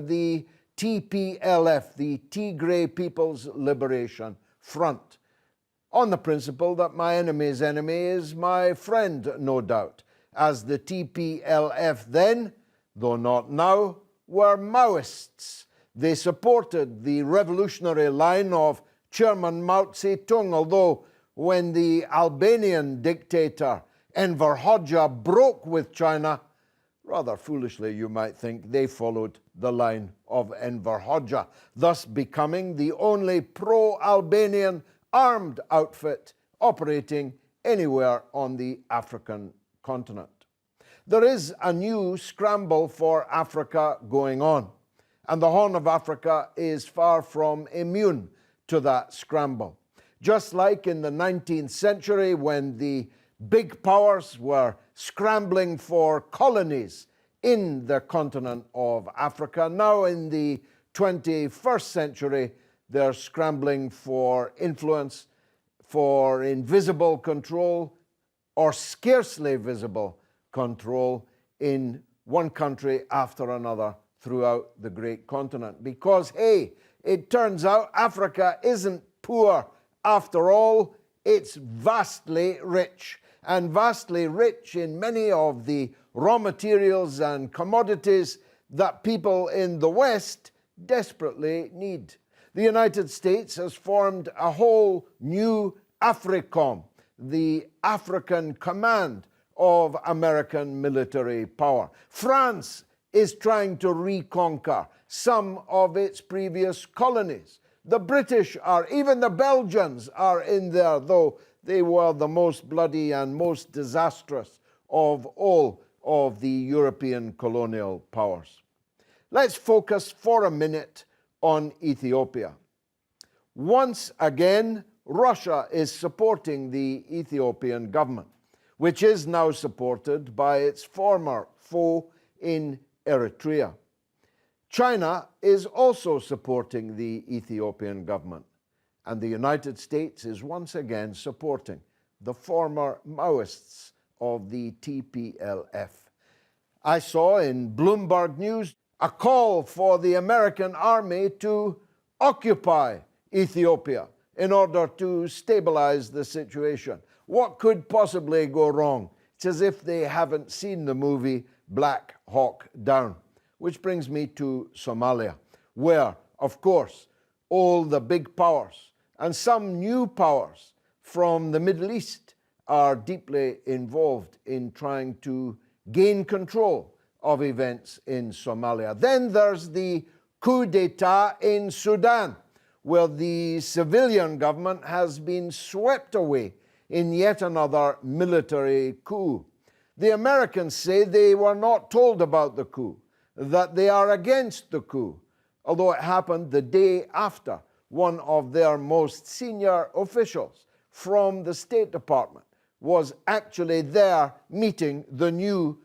the TPLF, the Tigray People's Liberation Front, on the principle that my enemy's enemy is my friend, no doubt, as the TPLF then, though not now, were Maoists. They supported the revolutionary line of Chairman Mao Zedong, although when the Albanian dictator Enver Hoxha broke with China, rather foolishly you might think, they followed the line of Enver Hoxha, thus becoming the only pro-Albanian armed outfit operating anywhere on the African continent. There is a new scramble for Africa going on, and the Horn of Africa is far from immune to that scramble. Just like in the 19th century when the big powers were scrambling for colonies in the continent of Africa, now in the 21st century they're scrambling for influence, for invisible control or scarcely visible control in one country after another throughout the great continent. Because, hey, it turns out Africa isn't poor after all, it's vastly rich, and vastly rich in many of the raw materials and commodities that people in the West desperately need. The United States has formed a whole new AFRICOM, the African Command of American military power. France is trying to reconquer some of its previous colonies. The British are, even the Belgians are in there, though they were the most bloody and most disastrous of all of the European colonial powers. Let's focus for a minute on Ethiopia. Once again, Russia is supporting the Ethiopian government, which is now supported by its former foe in Eritrea. China is also supporting the Ethiopian government, and the United States is once again supporting the former Maoists of the TPLF. I saw in Bloomberg News a call for the American army to occupy Ethiopia in order to stabilize the situation. What could possibly go wrong? It's as if they haven't seen the movie Black Hawk Down. Which brings me to Somalia, where, of course, all the big powers and some new powers from the Middle East are deeply involved in trying to gain control of events in Somalia. Then there's the coup d'etat in Sudan, where the civilian government has been swept away in yet another military coup. The Americans say they were not told about the coup, that they are against the coup, although it happened the day after one of their most senior officials from the State Department was actually there meeting the new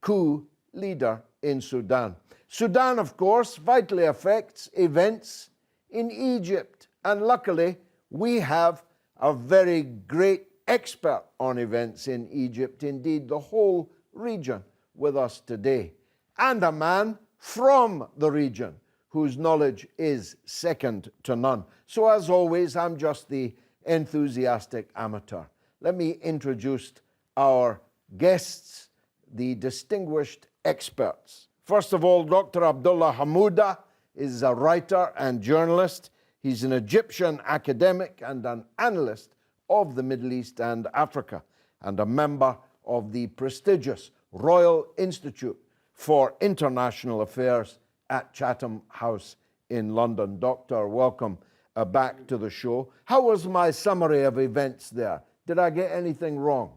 coup leader in Sudan. Sudan, of course, vitally affects events in Egypt, and luckily we have a very great expert on events in Egypt, indeed the whole region, with us today, and a man from the region whose knowledge is second to none. So as always, I'm just the enthusiastic amateur. Let me introduce our guests, the distinguished experts. First of all, Dr. Abdallah Hamoudah is a writer and journalist. He's an Egyptian academic and an analyst of the Middle East and Africa, and a member of the prestigious Royal Institute for International Affairs at Chatham House in London. Doctor, welcome back to the show. How was my summary of events there? Did I get anything wrong?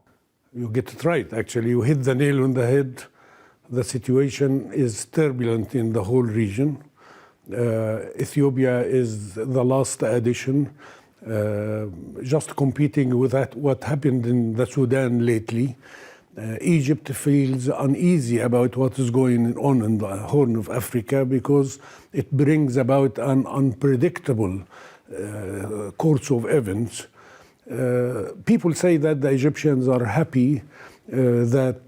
You get it right, actually. You hit the nail on the head. The situation is turbulent in the whole region. Ethiopia is the last addition, just competing with what happened in the Sudan lately. Egypt feels uneasy about what is going on in the Horn of Africa because it brings about an unpredictable course of events. People say that the Egyptians are happy that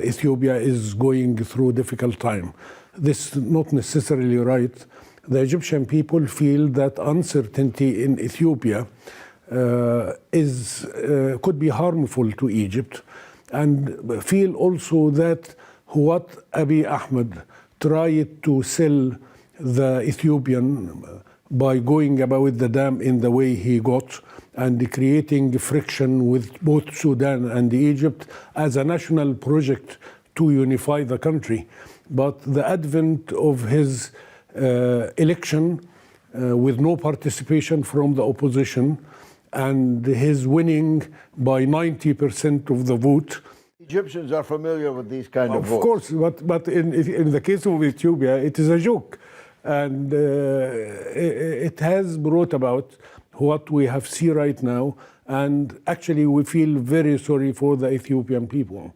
Ethiopia is going through a difficult time. this is not necessarily right. The Egyptian people feel that uncertainty in Ethiopia could be harmful to Egypt, and feel also that what Abiy Ahmed tried to sell the Ethiopian by going about the dam in the way he got and creating friction with both Sudan and Egypt as a national project to unify the country. But the advent of his election with no participation from the opposition and his winning by 90% of the vote. Egyptians are familiar with these kind of votes. Of course, but in the case of Ethiopia, it is a joke. And it has brought about what we have seen right now. And actually, we feel very sorry for the Ethiopian people.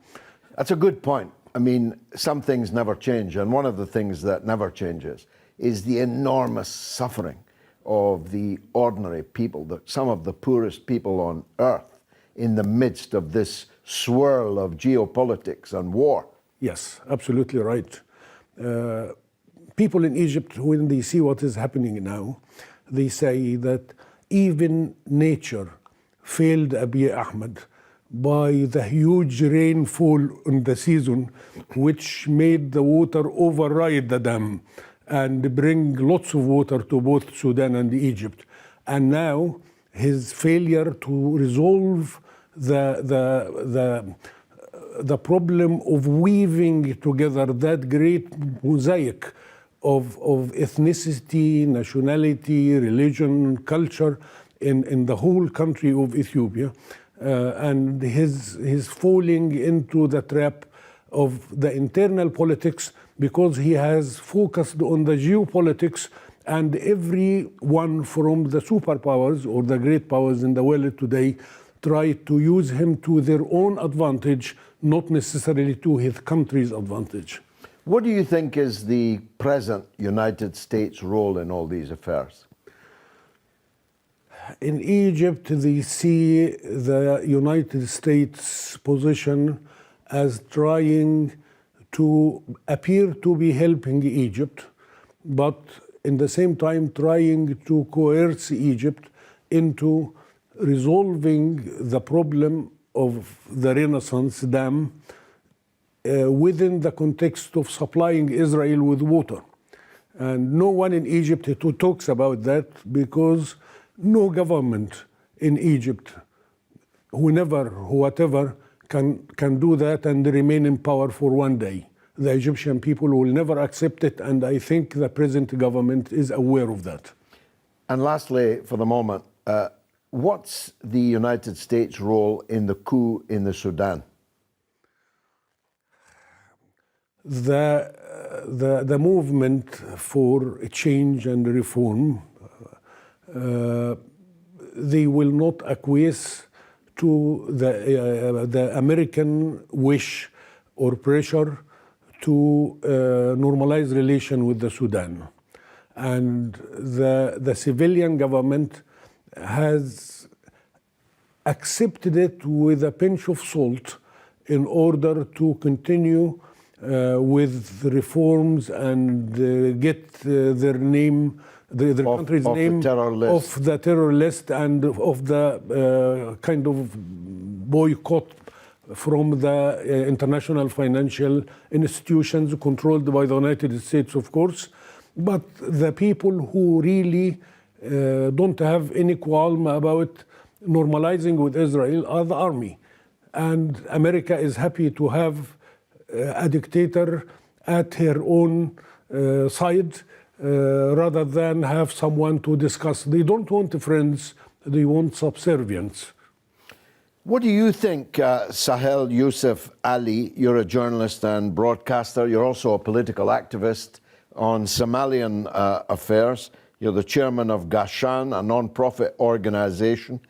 That's a good point. I mean, some things never change. And one of the things that never changes is the enormous suffering of the ordinary people, some of the poorest people on earth, in the midst of this swirl of geopolitics and war. Yes, absolutely right. People in Egypt, when they see what is happening now, they say that even nature failed Abiy Ahmed by the huge rainfall in the season, which made the water override the dam and bring lots of water to both Sudan and Egypt. And now his failure to resolve the problem of weaving together that great mosaic of ethnicity, nationality, religion, culture in the whole country of Ethiopia, and his falling into the trap of the internal politics, because he has focused on the geopolitics, and everyone from the superpowers or the great powers in the world today try to use him to their own advantage, not necessarily to his country's advantage. What do you think is the present United States role in all these affairs? In Egypt, they see the United States position as trying to appear to be helping Egypt, but in the same time trying to coerce Egypt into resolving the problem of the Renaissance Dam within the context of supplying Israel with water. And no one in Egypt talks about that, because no government in Egypt, whatever, can do that and remain in power for one day. The Egyptian people will never accept it, and I think the present government is aware of that. And lastly, for the moment, what's the United States role in the coup in the Sudan? The movement for change and reform, they will not acquiesce to the American wish or pressure to normalize relation with the Sudan. And the civilian government has accepted it with a pinch of salt in order to continue with reforms and get their name, the country's name off the terror list and of the kind of boycott from the international financial institutions controlled by the United States, of course. But the people who really don't have any qualm about normalizing with Israel are the army. And America is happy to have a dictator at her own side rather than have someone to discuss. They don't want friends, they want subservience. What do you think, Sahel Yousif Ali? You're a journalist and broadcaster. You're also a political activist on Somalian affairs. You're the chairman of Gashan, a non-profit organization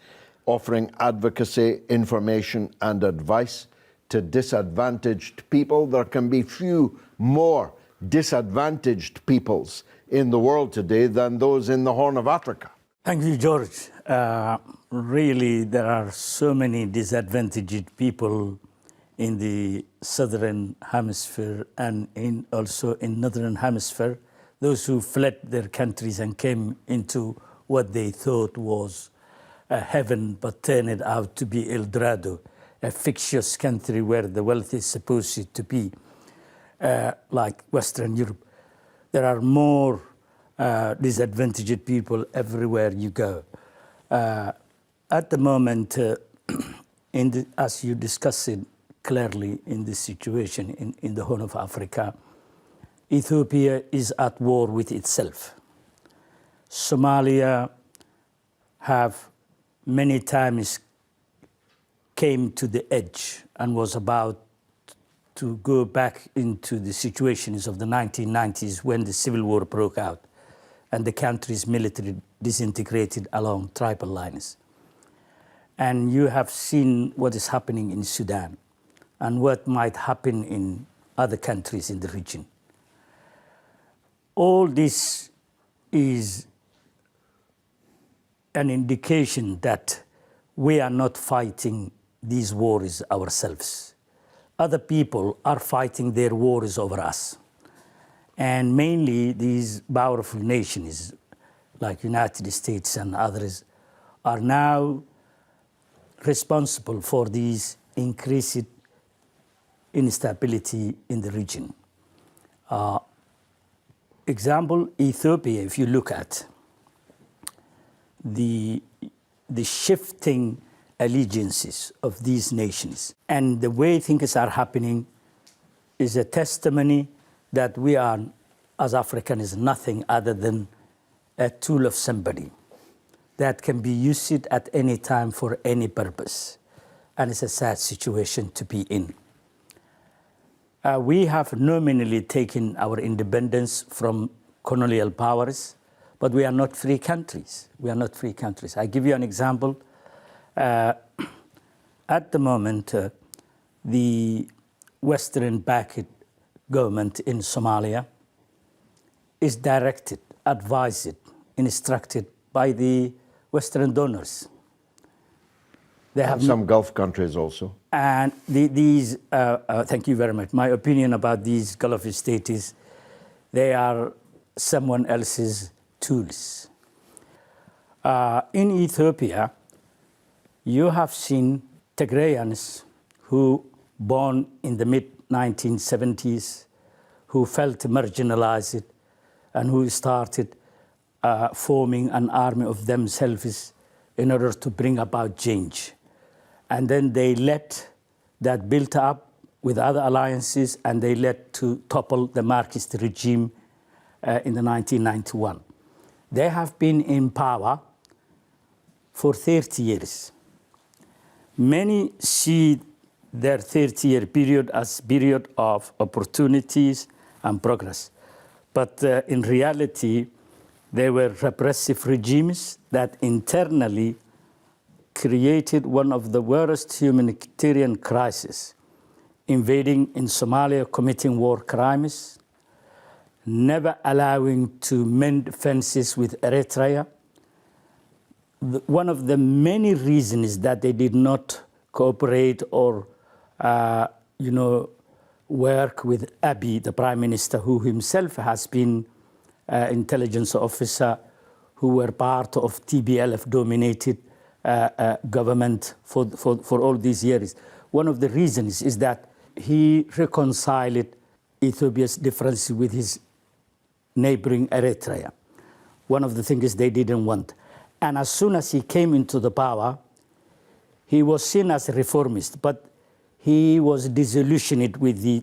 offering advocacy, information, and advice to disadvantaged people. There can be few more disadvantaged peoples in the world today than those in the Horn of Africa. Thank you, George. Really, there are so many disadvantaged people in the southern hemisphere and also in northern hemisphere, those who fled their countries and came into what they thought was a heaven, but turned out to be El Dorado, a fictitious country where the wealth is supposed to be, like Western Europe. There are more disadvantaged people everywhere you go. At the moment, as you discussed it clearly in this situation in the Horn of Africa, Ethiopia is at war with itself. Somalia have many times came to the edge and was about to go back into the situations of the 1990s when the civil war broke out and the country's military disintegrated along tribal lines. And you have seen what is happening in Sudan and what might happen in other countries in the region. All this is an indication that we are not fighting these wars ourselves. Other people are fighting their wars over us. And mainly these powerful nations like United States and others are now responsible for this increased instability in the region. Example, Ethiopia, if you look at the shifting allegiances of these nations and the way things are happening is a testimony that we are, as Africans, nothing other than a tool of somebody that can be used at any time for any purpose. And it's a sad situation to be in. We have nominally taken our independence from colonial powers, but we are not free countries. We are not free countries. I give you an example. At the moment, the Western-backed government in Somalia is directed, advised, instructed by the Western donors. They have some Gulf countries also. And these, thank you very much. My opinion about these Gulf states is they are someone else's tools. In Ethiopia, you have seen Tigrayans who born in the mid-1970s, who felt marginalized and who started forming an army of themselves in order to bring about change. And then they let that built up with other alliances and they led to topple the Marxist regime in the 1991. They have been in power for 30 years. Many see their 30-year period as a period of opportunities and progress. But in reality, they were repressive regimes that internally created one of the worst humanitarian crises, invading in Somalia, committing war crimes, never allowing to mend fences with Eritrea. One of the many reasons that they did not cooperate or, work with Abiy, the prime minister, who himself has been intelligence officer, who were part of tplf-dominated government for all these years. One of the reasons is that he reconciled Ethiopia's difference with his neighboring Eritrea. One of the things they didn't want. And as soon as he came into the power, he was seen as a reformist, but he was disillusioned with the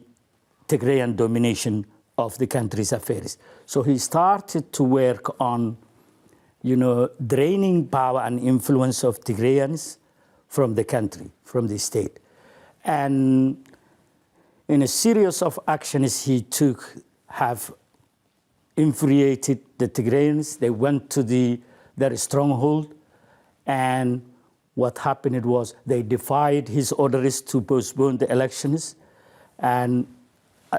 Tigrayan domination of the country's affairs. So he started to work on, draining power and influence of Tigrayans from the country, from the state. And in a series of actions he took have infuriated the Tigrayans. They went to their stronghold, and what happened was they defied his orders to postpone the elections and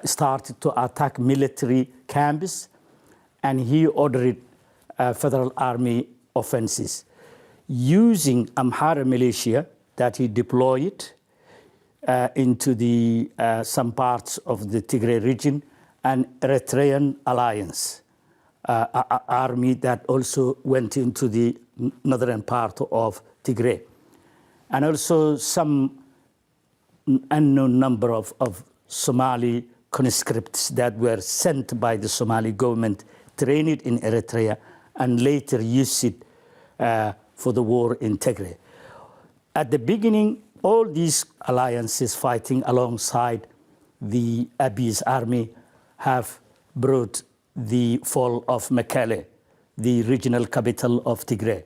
started to attack military camps, and he ordered federal army offenses using Amhara militia that he deployed, into the some parts of the Tigray region, and Eritrean alliance army that also went into the northern part of Tigray, and also some unknown number of Somali conscripts that were sent by the Somali government, trained in Eritrea, and later used it for the war in Tigray. At the beginning, all these alliances fighting alongside the Abiy's army have brought the fall of Mekelle, the regional capital of Tigray.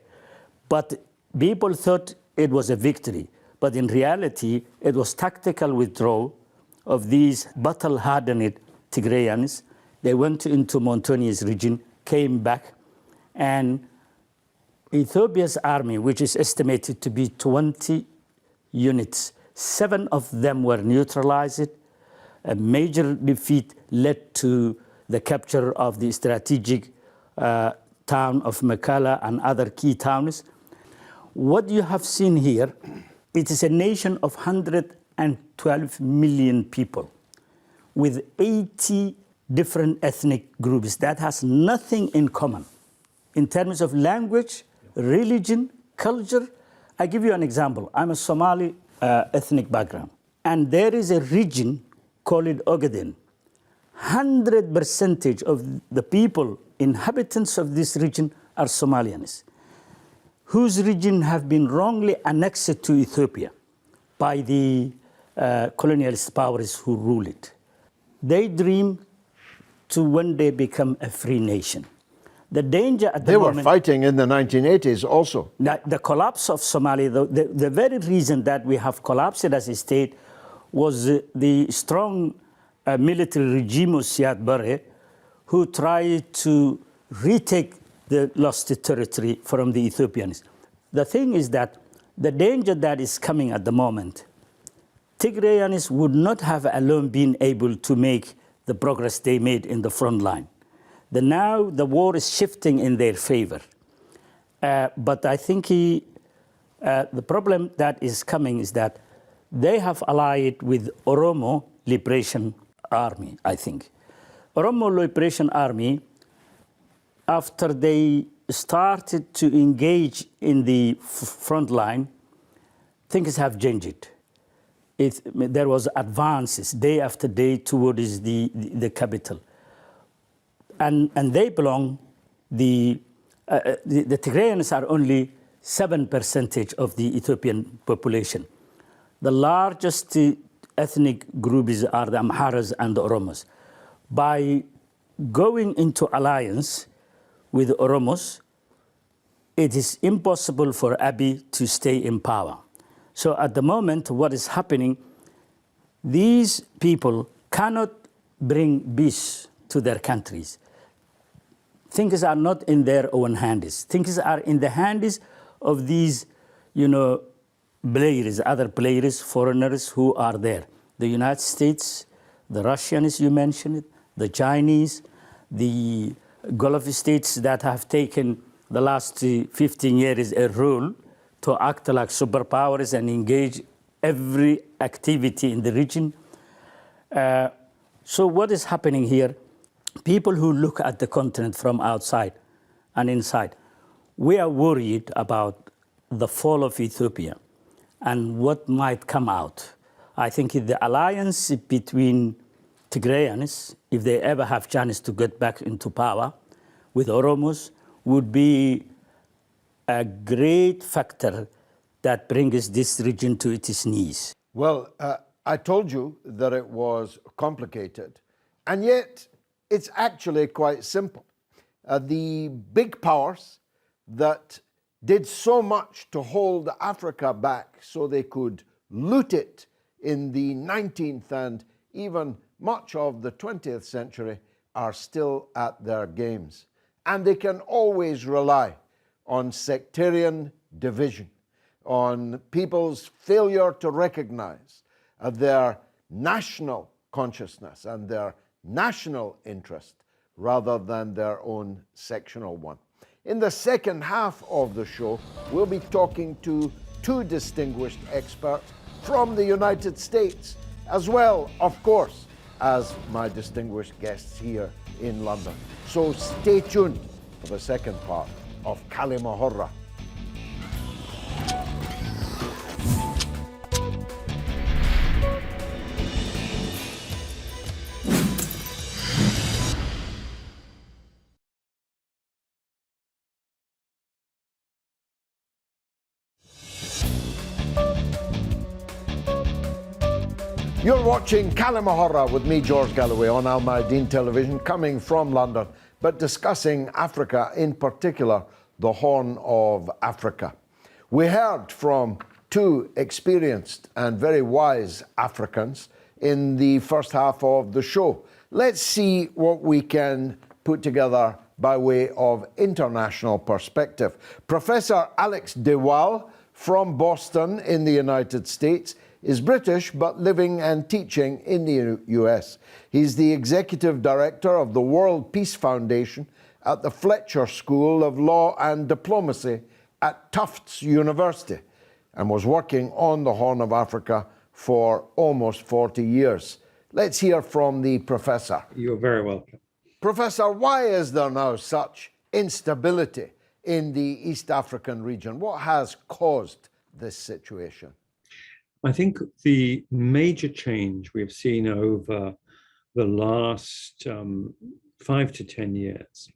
But people thought it was a victory. But in reality, it was tactical withdrawal of these battle-hardened Tigrayans. They went into mountainous region, came back, and Ethiopia's army, which is estimated to be 20 units, 7 of them were neutralized. A major defeat led to the capture of the strategic town of Mekelle and other key towns. What you have seen here, it is a nation of 112 million people with 80 different ethnic groups that has nothing in common in terms of language, religion, culture. I give you an example. I'm a Somali ethnic background, and there is a region called Ogaden. 100% of the people, inhabitants of this region, are Somalians, whose region have been wrongly annexed to Ethiopia by the colonialist powers who rule it. They dream to one day become a free nation. The danger at the moment... They were fighting in the 1980s also. The collapse of Somalia, the very reason that we have collapsed as a state was the strong military regime of Siad Barre, who tried to retake the lost territory from the Ethiopians. The thing is that the danger that is coming at the moment, Tigrayans would not have alone been able to make the progress they made in the front line. Now the war is shifting in their favor. But I think the problem that is coming is that they have allied with Oromo Liberation Army, I think. Oromo Liberation Army, after they started to engage in the front line, things have changed. There was advances day after day towards the capital. And they belong, the Tigrayans are only 7% of the Ethiopian population. The largest ethnic groups are the Amharas and the Oromos. By going into alliance with the Oromos, it is impossible for Abiy to stay in power. So at the moment, what is happening, these people cannot bring peace to their countries. Things are not in their own hands. Things are in the hands of these, players, other players, foreigners who are there. The United States, the Russians you mentioned, the Chinese, the Gulf states that have taken the last 15 years a role to act like superpowers and engage every activity in the region. So what is happening here? People who look at the continent from outside and inside, we are worried about the fall of Ethiopia and what might come out. I think the alliance between Tigrayans, if they ever have chance to get back into power, with Oromos, would be a great factor that brings this region to its knees. Well, I told you that it was complicated, and yet it's actually quite simple. The big powers that did so much to hold Africa back so they could loot it in the 19th and even much of the 20th century are still at their games. And they can always rely on sectarian division, on people's failure to recognize their national consciousness and their national interest rather than their own sectional one. In the second half of the show, we'll be talking to two distinguished experts from the United States, as well, of course, as my distinguished guests here in London. So stay tuned for the second part of Kalima Horra. You're watching Kalima Horra with me, George Galloway, on Al Mayadeen Television, coming from London, but discussing Africa, in particular, the Horn of Africa. We heard from two experienced and very wise Africans in the first half of the show. Let's see what we can put together by way of international perspective. Professor Alex de Waal from Boston in the United States is British but living and teaching in the US. He's the executive director of the World Peace Foundation at the Fletcher School of Law and Diplomacy at Tufts University and was working on the Horn of Africa for almost 40 years. Let's hear from the professor. You're very welcome. Professor, why is there now such instability in the East African region? What has caused this situation? I think the major change we've seen over the last 5 to 10 years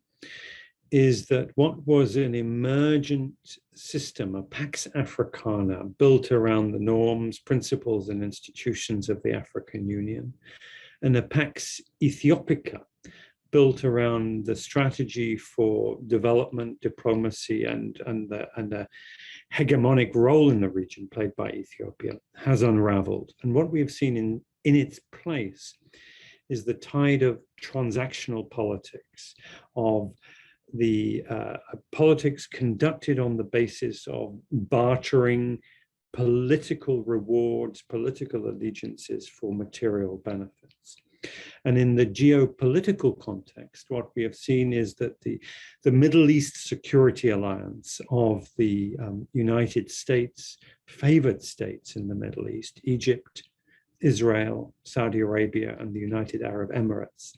is that what was an emergent system, a Pax Africana, built around the norms, principles, and institutions of the African Union, and a Pax Ethiopica, built around the strategy for development, diplomacy, and a hegemonic role in the region played by Ethiopia, has unraveled. And what we have seen in its place is the tide of transactional politics, of the politics conducted on the basis of bartering political rewards, political allegiances for material benefits. And in the geopolitical context, what we have seen is that the Middle East Security Alliance of the United States, favored states in the Middle East, Egypt, Israel, Saudi Arabia, and the United Arab Emirates,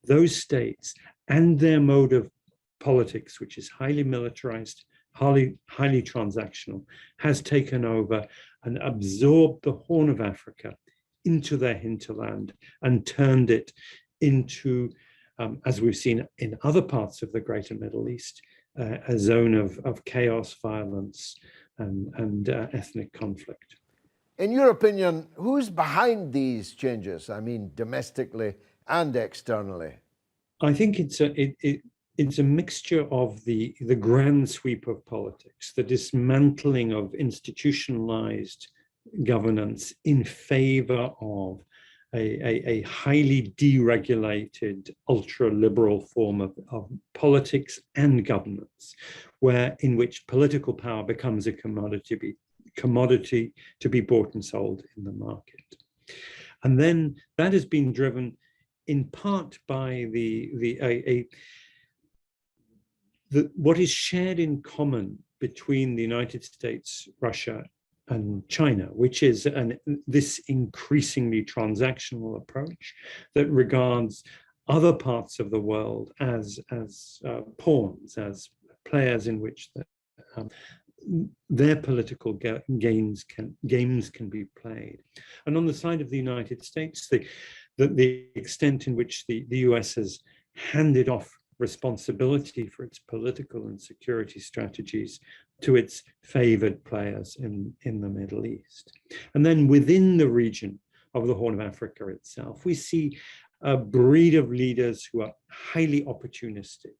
those states and their mode of politics, which is highly militarized, highly transactional, has taken over and absorbed the Horn of Africa into their hinterland and turned it into, as we've seen in other parts of the greater Middle East, a zone of chaos, violence, and ethnic conflict. In your opinion, who's behind these changes? I mean, domestically and externally. I think it's a mixture of the grand sweep of politics, the dismantling of institutionalized governance in favor of a highly deregulated, ultra-liberal form of politics and governance, in which political power becomes a commodity to be bought and sold in the market. And then that has been driven in part by what is shared in common between the United States, Russia, and China, which is this increasingly transactional approach that regards other parts of the world as pawns, as players in which their political games can be played. And on the side of the United States, the extent in which the US has handed off responsibility for its political and security strategies to its favored players in the Middle East. And then within the region of the Horn of Africa itself, we see a breed of leaders who are highly opportunistic,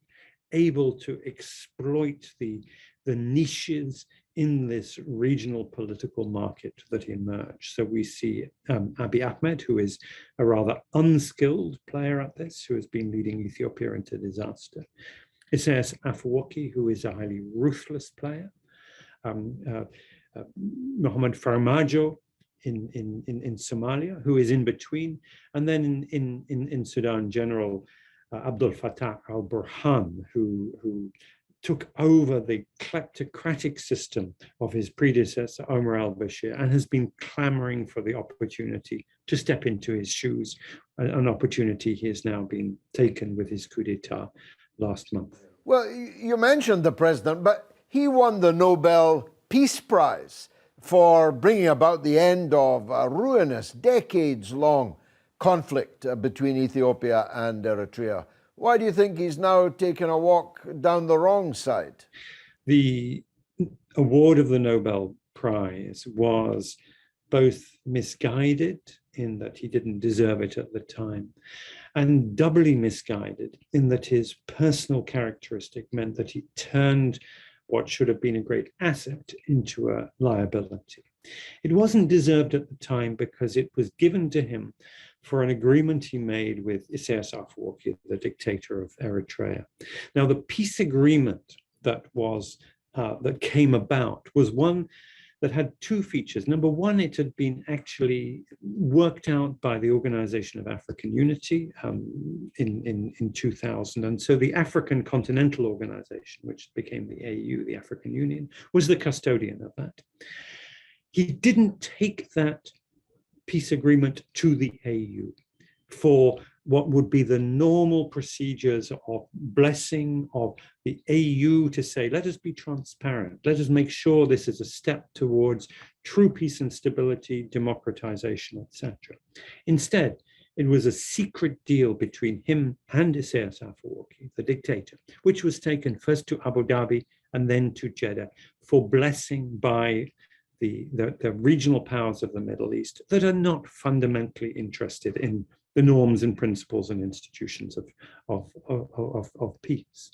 able to exploit the niches in this regional political market that emerge. So we see Abiy Ahmed, who is a rather unskilled player at this, who has been leading Ethiopia into disaster. Isaias Afwerki, who is a highly ruthless player. Mohamed Farmajo in Somalia, who is in between. And then in Sudan, General Abdel Fattah al-Burhan, who took over the kleptocratic system of his predecessor, Omar al-Bashir, and has been clamoring for the opportunity to step into his shoes, an opportunity he has now been taken with his coup d'etat last month. Well, you mentioned the president, but he won the Nobel Peace Prize for bringing about the end of a ruinous, decades-long conflict between Ethiopia and Eritrea. Why do you think he's now taken a walk down the wrong side? The award of the Nobel Prize was both misguided in that he didn't deserve it at the time, and doubly misguided in that his personal characteristic meant that he turned what should have been a great asset into a liability. It wasn't deserved at the time because it was given to him for an agreement he made with Isaias Afwerki, the dictator of Eritrea. Now, the peace agreement that came about was one that had two features. Number one, it had been actually worked out by the Organization of African Unity in 2000. And so the African Continental Organization, which became the AU, the African Union, was the custodian of that. He didn't take that peace agreement to the AU for what would be the normal procedures of blessing of the AU to say, let us be transparent, let us make sure this is a step towards true peace and stability, democratization, etc. Instead, it was a secret deal between him and Isaias Afwerki, the dictator, which was taken first to Abu Dhabi and then to Jeddah for blessing by the regional powers of the Middle East that are not fundamentally interested in the norms and principles and institutions of peace.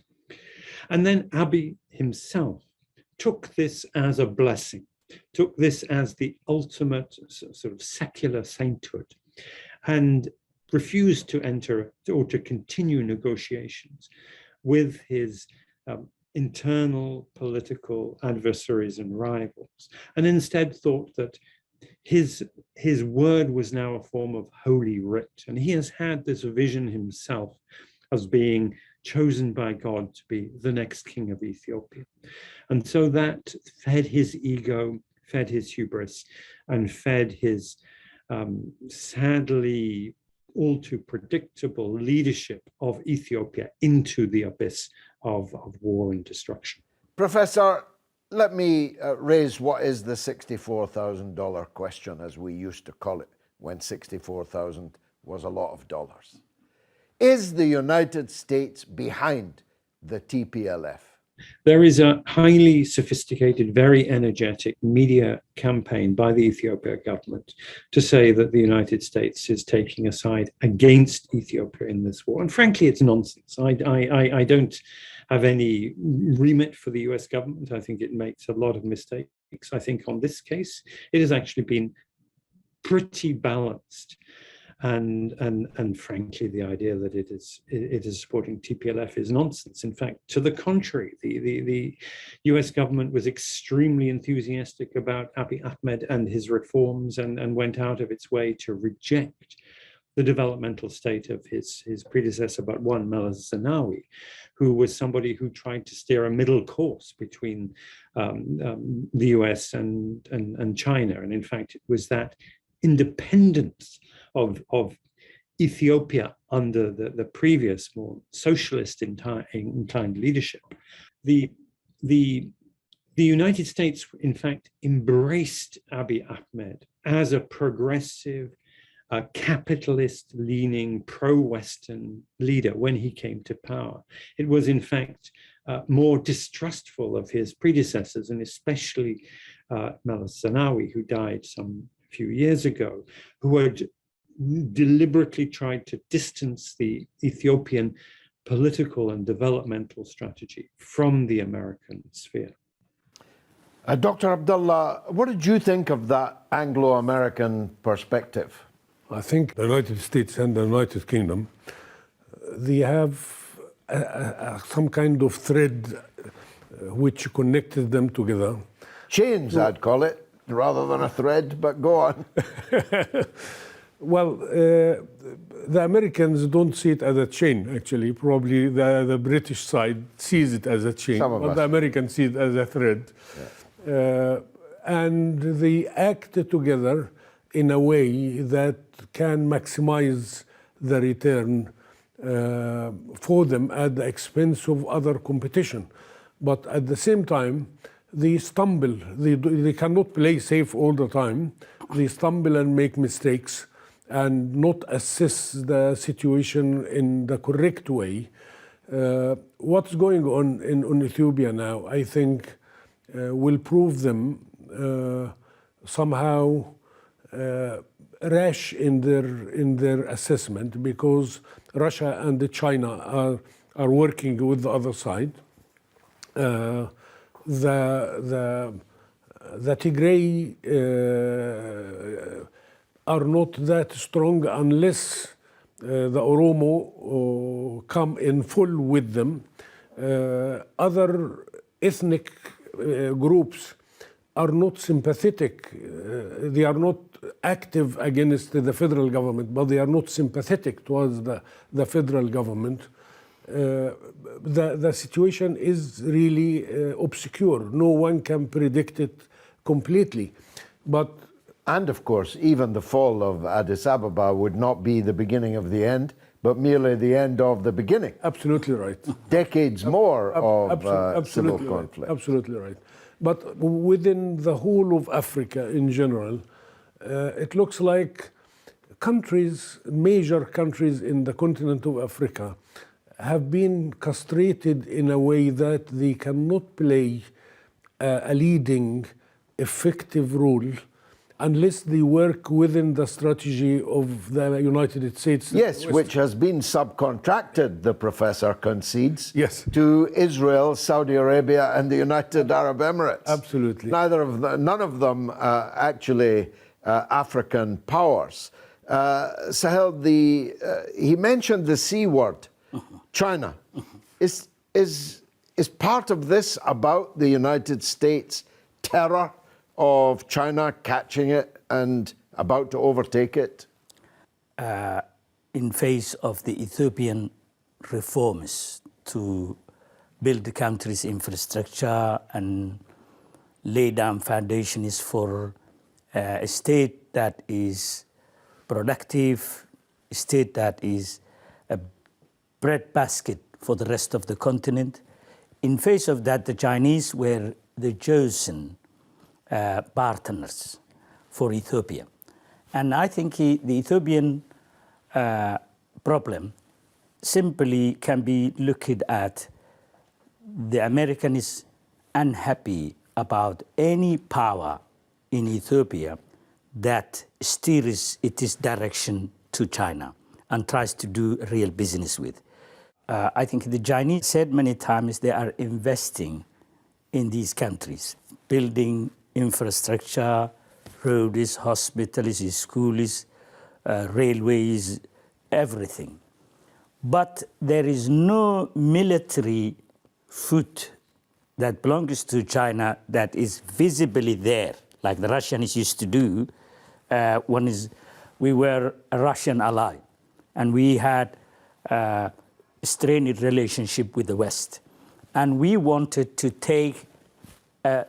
And then Abiy himself took this as a blessing, took this as the ultimate sort of secular sainthood, and refused to enter or to continue negotiations with his internal political adversaries and rivals, and instead thought that his word was now a form of holy writ. And he has had this vision himself as being chosen by God to be the next king of Ethiopia. And so that fed his ego, fed his hubris, and fed his sadly all too predictable leadership of Ethiopia into the abyss of war and destruction. Professor, let me raise what is the $64,000 question, as we used to call it, when 64,000 was a lot of dollars. Is the United States behind the TPLF? There is a highly sophisticated, very energetic media campaign by the Ethiopia government to say that the United States is taking a side against Ethiopia in this war. And frankly, it's nonsense. I don't have any remit for the US government. I think it makes a lot of mistakes. I think on this case, it has actually been pretty balanced. And frankly, the idea that it is supporting TPLF is nonsense. In fact, to the contrary, the US government was extremely enthusiastic about Abiy Ahmed and his reforms and went out of its way to reject the developmental state of his predecessor, but one, Meles Zenawi, who was somebody who tried to steer a middle course between the US and China. And in fact, it was that independence of Ethiopia under the previous, more socialist inclined leadership. The United States, in fact, embraced Abiy Ahmed as a progressive, capitalist-leaning, pro-Western leader when he came to power. It was, in fact, more distrustful of his predecessors, and especially Meles Zenawi, who died some few years ago, who had deliberately tried to distance the Ethiopian political and developmental strategy from the American sphere. Dr. Abdallah, what did you think of that Anglo-American perspective? I think the United States and the United Kingdom, they have some kind of thread which connected them together. Chains, I'd call it, rather than a thread, but go on. Well, the Americans don't see it as a chain, actually. Probably the British side sees it as a chain, but the Americans see it as a thread. Yeah. And they act together in a way that can maximize the return for them at the expense of other competition. But at the same time, they stumble. They cannot play safe all the time. They stumble and make mistakes and not assess the situation in the correct way. What's going on in Ethiopia now, I think, will prove them somehow rash in their assessment, because Russia and China are working with the other side. The Tigray are not that strong unless the Oromo come in full with them. Other ethnic groups are not sympathetic. They are not active against the federal government, but they are not sympathetic towards the federal government. The situation is really obscure. No one can predict it completely. And of course, even the fall of Addis Ababa would not be the beginning of the end, but merely the end of the beginning. Absolutely right. Decades more of civil conflict. Absolutely right. But within the whole of Africa in general, it looks like major countries in the continent of Africa have been castrated in a way that they cannot play a leading, effective role unless they work within the strategy of the United States. Yes, which has been subcontracted, the professor concedes, yes, to Israel, Saudi Arabia, and the United Arab Emirates. Absolutely. None of them actually African powers. Sahel, he mentioned the C word, China. Is part of this about the United States terror of China catching it and about to overtake it? In face of the Ethiopian reforms to build the country's infrastructure and lay down foundations for a state that is productive, a state that is a breadbasket for the rest of the continent. In face of that, the Chinese were the chosen partners for Ethiopia. And I think the Ethiopian problem simply can be looked at. The American is unhappy about any power in Ethiopia that steers its direction to China and tries to do real business with. I think the Chinese said many times they are investing in these countries, building infrastructure, roads, hospitals, schools, railways, everything. But there is no military foot that belongs to China that is visibly there, like the Russians used to do. We were a Russian ally, and we had a strained relationship with the West. And we wanted to take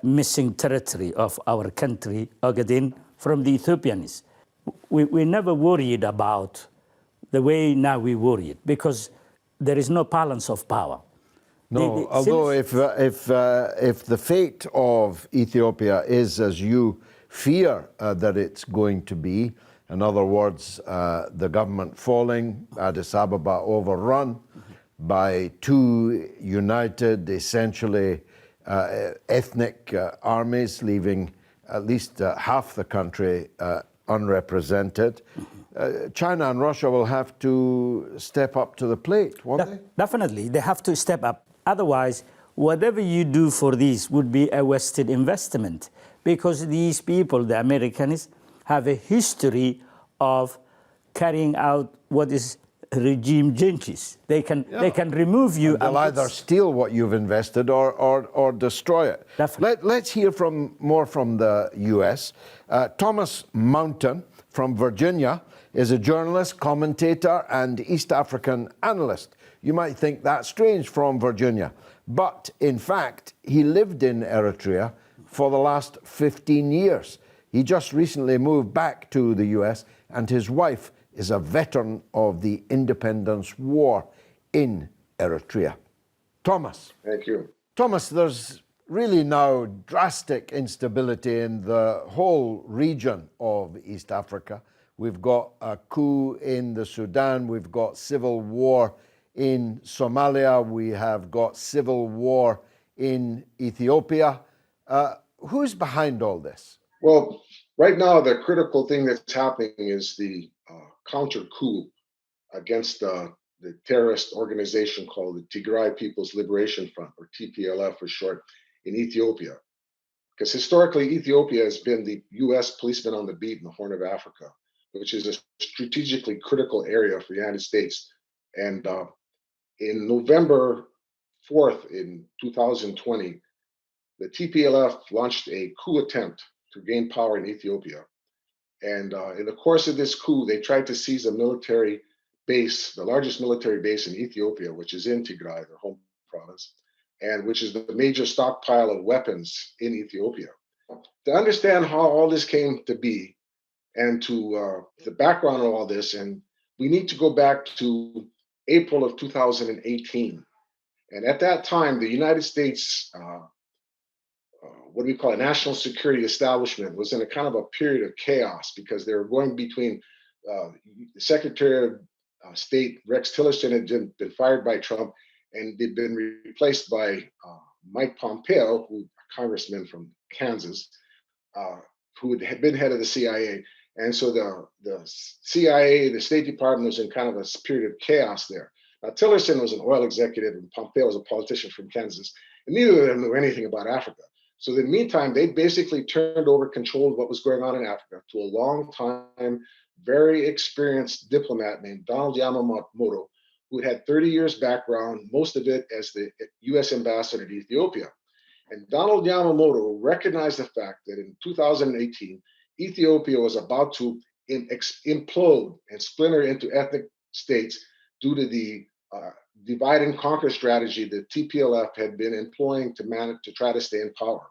missing territory of our country, Ogaden, from the Ethiopians. We never worried about the way now we worried, because there is no balance of power. No, although if the fate of Ethiopia is as you fear that it's going to be, in other words, the government falling, Addis Ababa overrun by two united, essentially ethnic armies, leaving at least half the country unrepresented, China and Russia will have to step up to the plate, won't they? Definitely, they have to step up. Otherwise, whatever you do for these would be a wasted investment, because these people, the Americans, have a history of carrying out what is regime changes. They can remove you. And they'll either steal what you've invested or destroy it. Let's hear more from the U.S. Thomas Mountain from Virginia is a journalist, commentator, and East African analyst. You might think that's strange from Virginia, but in fact, he lived in Eritrea for the last 15 years. He just recently moved back to the US, and his wife is a veteran of the independence war in Eritrea. Thomas. Thank you. Thomas, there's really now drastic instability in the whole region of East Africa. We've got a coup in the Sudan, we've got civil war in Somalia, we have got civil war in Ethiopia. Who's behind all this? Well, right now, the critical thing that's happening is the counter coup against the terrorist organization called the Tigray People's Liberation Front, or TPLF for short, in Ethiopia. Because historically, Ethiopia has been the US policeman on the beat in the Horn of Africa, which is a strategically critical area for the United States. And in November 4th, in 2020, the TPLF launched a coup attempt to gain power in Ethiopia. And in the course of this coup, they tried to seize a military base, the largest military base in Ethiopia, which is in Tigray, their home province, and which is the major stockpile of weapons in Ethiopia. To understand how all this came to be and to the background of all this, and we need to go back to April of 2018. And at that time, the United States, what we call a national security establishment, was in a kind of a period of chaos because they were going between the Secretary of State, Rex Tillerson, had been fired by Trump, and they'd been replaced by Mike Pompeo, who a congressman from Kansas, who had been head of the CIA. And so the CIA, the State Department, was in kind of a period of chaos there. Now, Tillerson was an oil executive and Pompeo was a politician from Kansas, and neither of them knew anything about Africa. So in the meantime, they basically turned over control of what was going on in Africa to a long-time, very experienced diplomat named Donald Yamamoto, who had 30 years background, most of it as the US ambassador to Ethiopia. And Donald Yamamoto recognized the fact that in 2018, Ethiopia was about to implode and splinter into ethnic states due to the divide and conquer strategy that TPLF had been employing to try to stay in power.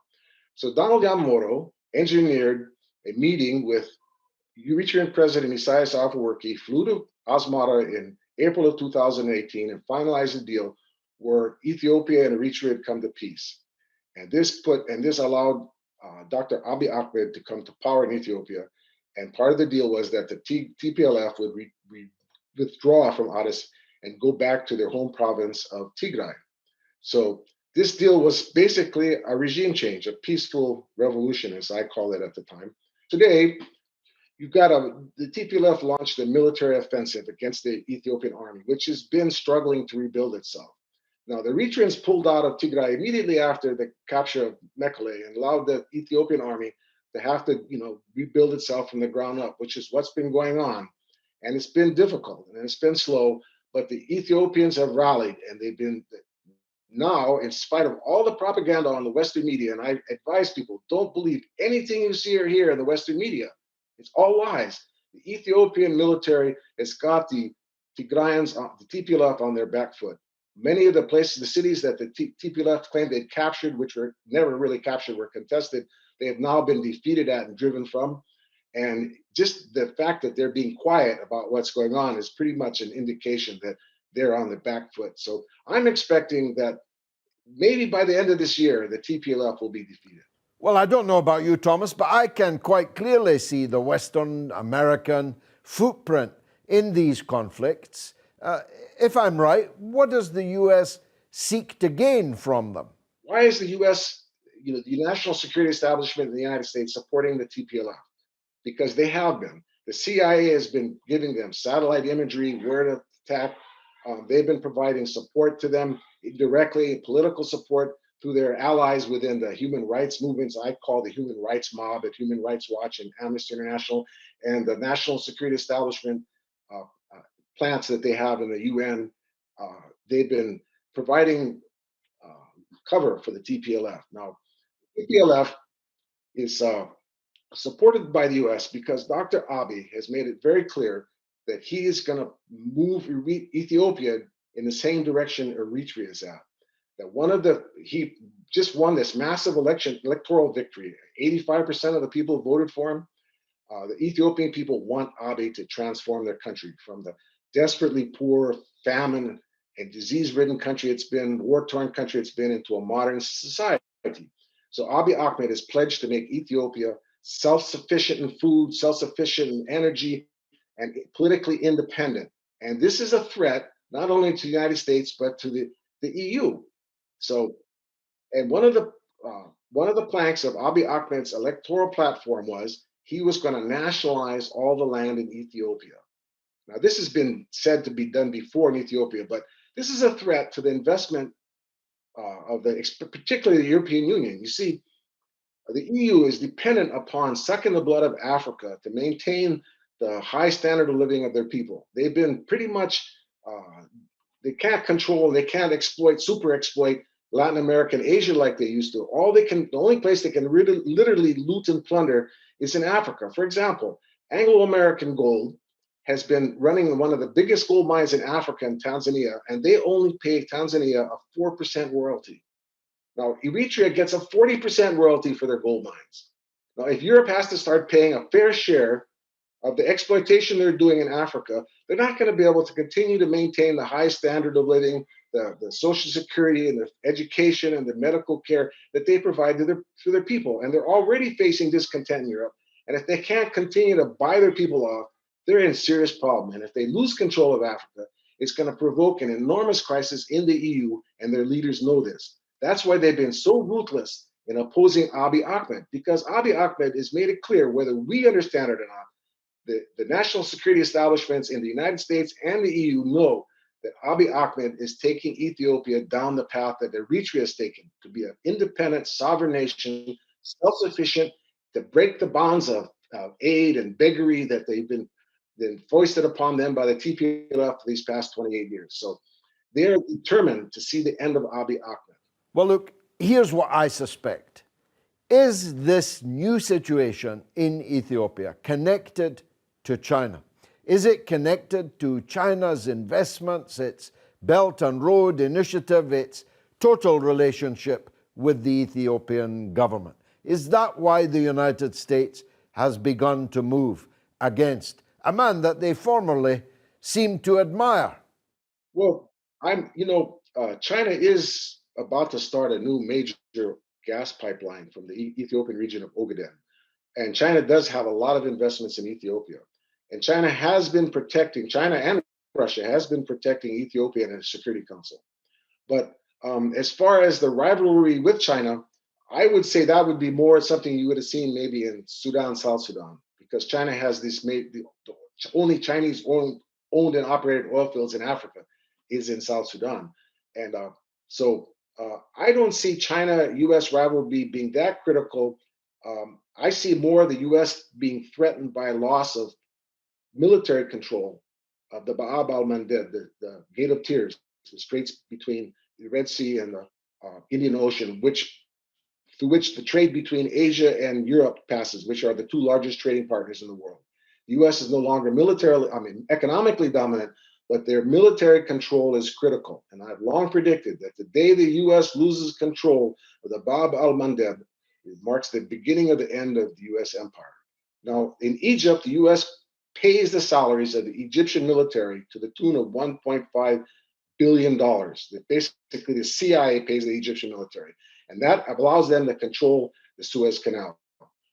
So Donald Yamamoto engineered a meeting with Eritrean President Isaias Afwerki, flew to Asmara in April of 2018 and finalized a deal where Ethiopia and Eritrea had come to peace. And this allowed Dr. Abiy Ahmed to come to power in Ethiopia. And part of the deal was that the TPLF would withdraw from Addis and go back to their home province of Tigray. So this deal was basically a regime change, a peaceful revolution, as I call it at the time. Today, you've got the TPLF launched a military offensive against the Ethiopian army, which has been struggling to rebuild itself. Now, the Eritreans pulled out of Tigray immediately after the capture of Mekelle and allowed the Ethiopian army to have to, rebuild itself from the ground up, which is what's been going on. And it's been difficult and it's been slow, but the Ethiopians have rallied and they've been now, in spite of all the propaganda on the Western media, and I advise people, don't believe anything you see or hear in the Western media. It's all lies. The Ethiopian military has got the Tigrayans, the TPLF on their back foot. Many of the places, the cities that the TPLF claimed they'd captured, which were never really captured, were contested. They have now been defeated at and driven from. And just the fact that they're being quiet about what's going on is pretty much an indication that they're on the back foot. So I'm expecting that maybe by the end of this year, the TPLF will be defeated. Well, I don't know about you, Thomas, but I can quite clearly see the Western American footprint in these conflicts. If I'm right, what does the U.S. seek to gain from them? Why is the U.S., the national security establishment in the United States supporting the TPLF? Because they have been. The CIA has been giving them satellite imagery, where to attack. They've been providing support to them directly, political support through their allies within the human rights movements I call the human rights mob at Human Rights Watch and Amnesty International, and the national security establishment plants that they have in the UN. They've been providing cover for the TPLF. Now, TPLF is supported by the US because Dr. Abiy has made it very clear that he is going to move Ethiopia in the same direction Eritrea is at. That he just won this massive electoral victory. 85% of the people voted for him. The Ethiopian people want Abiy to transform their country from the desperately poor, famine, and disease-ridden country it's been, war-torn country it's been, into a modern society. So Abiy Ahmed has pledged to make Ethiopia self-sufficient in food, self-sufficient in energy, and politically independent. And this is a threat not only to the United States but to the EU. So, and one of the planks of Abiy Ahmed's electoral platform was he was going to nationalize all the land in Ethiopia. Now, this has been said to be done before in Ethiopia, but this is a threat to the investment particularly the European Union. You see, the EU is dependent upon sucking the blood of Africa to maintain the high standard of living of their people. They've been pretty much, they can't control, they can't super exploit Latin America and Asia like they used to. The only place they can really, literally loot and plunder is in Africa. For example, Anglo-American Gold has been running one of the biggest gold mines in Africa and Tanzania, and they only pay Tanzania a 4% royalty. Now, Eritrea gets a 40% royalty for their gold mines. Now, if Europe has to start paying a fair share of the exploitation they're doing in Africa, they're not going to be able to continue to maintain the high standard of living, the social security and the education and the medical care that they provide to their people. And they're already facing discontent in Europe. And if they can't continue to buy their people off, they're in serious problem. And if they lose control of Africa, it's going to provoke an enormous crisis in the EU, and their leaders know this. That's why they've been so ruthless in opposing Abiy Ahmed, because Abiy Ahmed has made it clear, whether we understand it or not, the national security establishments in the United States and the EU know that Abiy Ahmed is taking Ethiopia down the path that Eritrea is taking, to be an independent, sovereign nation, self-sufficient, to break the bonds of aid and beggary that they've been foisted upon them by the TPLF for these past 28 years. So they're determined to see the end of Abiy Ahmed. Well, look, here's what I suspect. Is this new situation in Ethiopia connected to China? Is it connected to China's investments, its Belt and Road Initiative, its total relationship with the Ethiopian government? Is that why the United States has begun to move against a man that they formerly seemed to admire? Well, China is about to start a new major gas pipeline from the Ethiopian region of Ogaden. And China does have a lot of investments in Ethiopia. And China and Russia has been protecting Ethiopia in the Security Council. But as far as the rivalry with China, I would say that would be more something you would have seen maybe in Sudan, South Sudan, because China has the only Chinese owned and operated oil fields in Africa is in South Sudan. And so I don't see China-US rivalry being that critical. I see more the US being threatened by a loss of military control of the Bab al-Mandeb, the Gate of Tears, the straits between the Red Sea and the Indian Ocean, through which the trade between Asia and Europe passes, which are the two largest trading partners in the world. The US is no longer economically dominant, but their military control is critical. And I've long predicted that the day the US loses control of the Bab al-Mandeb, it marks the beginning of the end of the US empire. Now, in Egypt, the US pays the salaries of the Egyptian military to the tune of $1.5 billion. Basically, the CIA pays the Egyptian military, and that allows them to control the Suez Canal.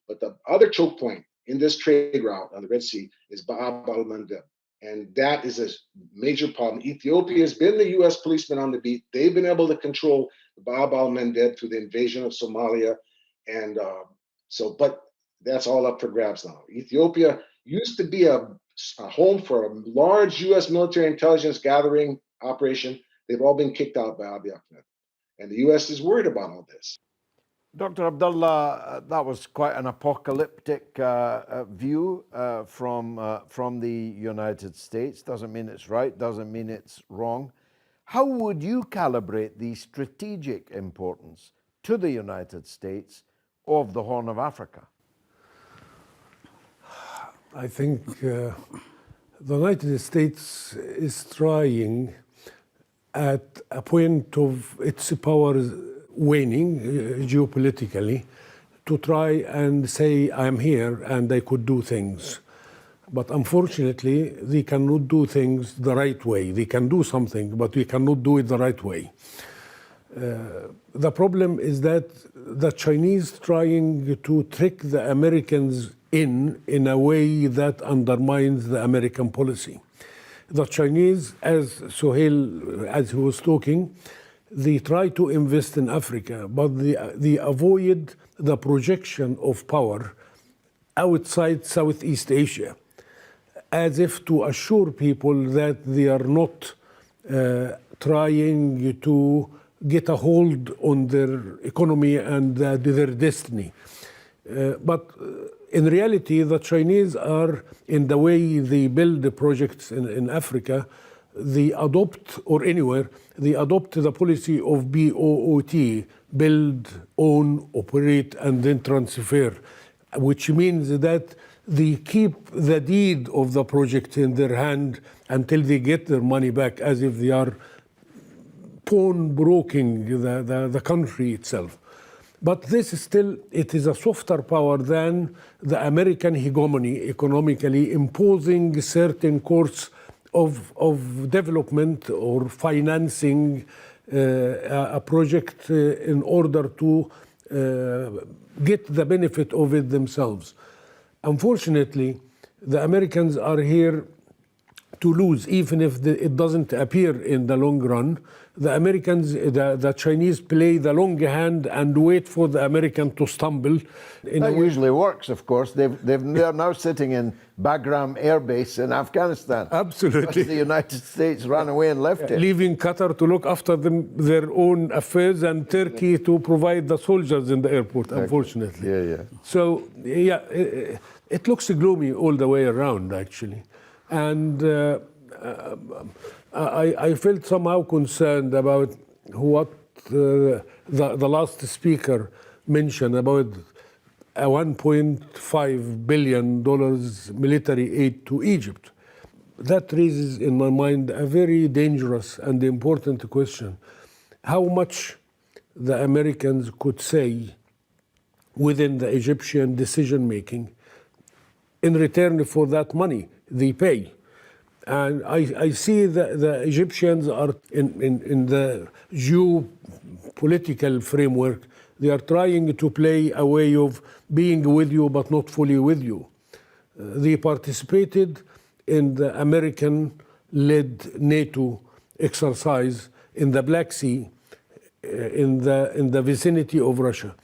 But the other choke point in this trade route on the Red Sea is Bab al-Mandeb. And that is a major problem. Ethiopia has been the US policeman on the beat. They've been able to control the Bab al-Mandeb through the invasion of Somalia. And but that's all up for grabs now. Ethiopia used to be a home for a large US military intelligence gathering operation. They've all been kicked out by Abiy Ahmed. And the US is worried about all this. Dr. Abdallah, that was quite an apocalyptic view from the United States. Doesn't mean it's right, doesn't mean it's wrong. How would you calibrate the strategic importance to the United States of the Horn of Africa? I think the United States is trying at a point of its power waning geopolitically to try and say, I'm here and I could do things. But unfortunately, they cannot do things the right way. They can do something, but we cannot do it the right way. The problem is that the Chinese trying to trick the Americans in a way that undermines the American policy. The Chinese, as Sohail, as he was talking, they try to invest in Africa, but they avoid the projection of power outside Southeast Asia, as if to assure people that they are not trying to get a hold on their economy and their destiny. But in reality, the Chinese are, in the way they build the projects in Africa, they adopt, or anywhere, they adopt the policy of BOOT, build, own, operate, and then transfer, which means that they keep the deed of the project in their hand until they get their money back, as if they are pawnbroking the country itself. But this is still, it is a softer power than the American hegemony economically, imposing certain course of development or financing a project in order to get the benefit of it themselves. Unfortunately, the Americans are here to lose, even if it doesn't appear in the long run. The Americans, the Chinese play the long hand and wait for the American to stumble. That usually works, of course. They're now sitting in Bagram Air Base in Afghanistan. Absolutely. Because the United States ran away and left it. Leaving Qatar to look after their own affairs, and Turkey to provide the soldiers in the airport, unfortunately. Yeah. So, yeah, it looks gloomy all the way around, actually. And I felt somehow concerned about what the last speaker mentioned about a $1.5 billion military aid to Egypt. That raises in my mind a very dangerous and important question. How much the Americans could say within the Egyptian decision-making in return for that money they pay. And I see the Egyptians are in the geopolitical framework. They are trying to play a way of being with you but not fully with you. They participated in the American-led NATO exercise in the Black Sea, in the vicinity of Russia,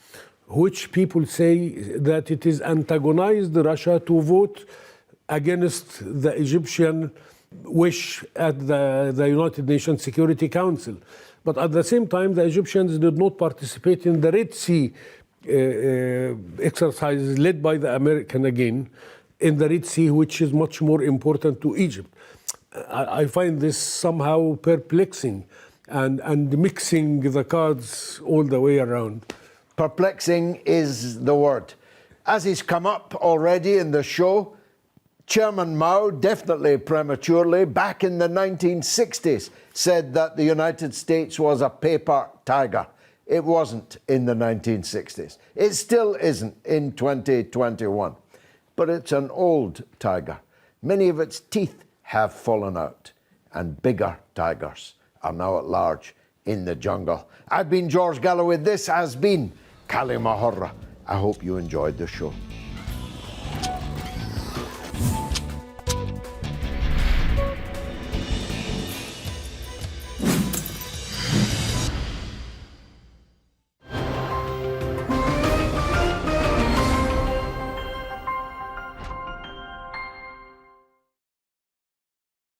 which people say that it is antagonized Russia to vote against the Egyptian wish at the United Nations Security Council. But at the same time, the Egyptians did not participate in the Red Sea exercises led by the American again in the Red Sea, which is much more important to Egypt. I find this somehow perplexing and mixing the cards all the way around. Perplexing is the word. As he's come up already in the show, Chairman Mao, definitely prematurely, back in the 1960s, said that the United States was a paper tiger. It wasn't in the 1960s. It still isn't in 2021. But it's an old tiger. Many of its teeth have fallen out, and bigger tigers are now at large in the jungle. I've been George Galloway. This has been Kalima Horra. I hope you enjoyed the show.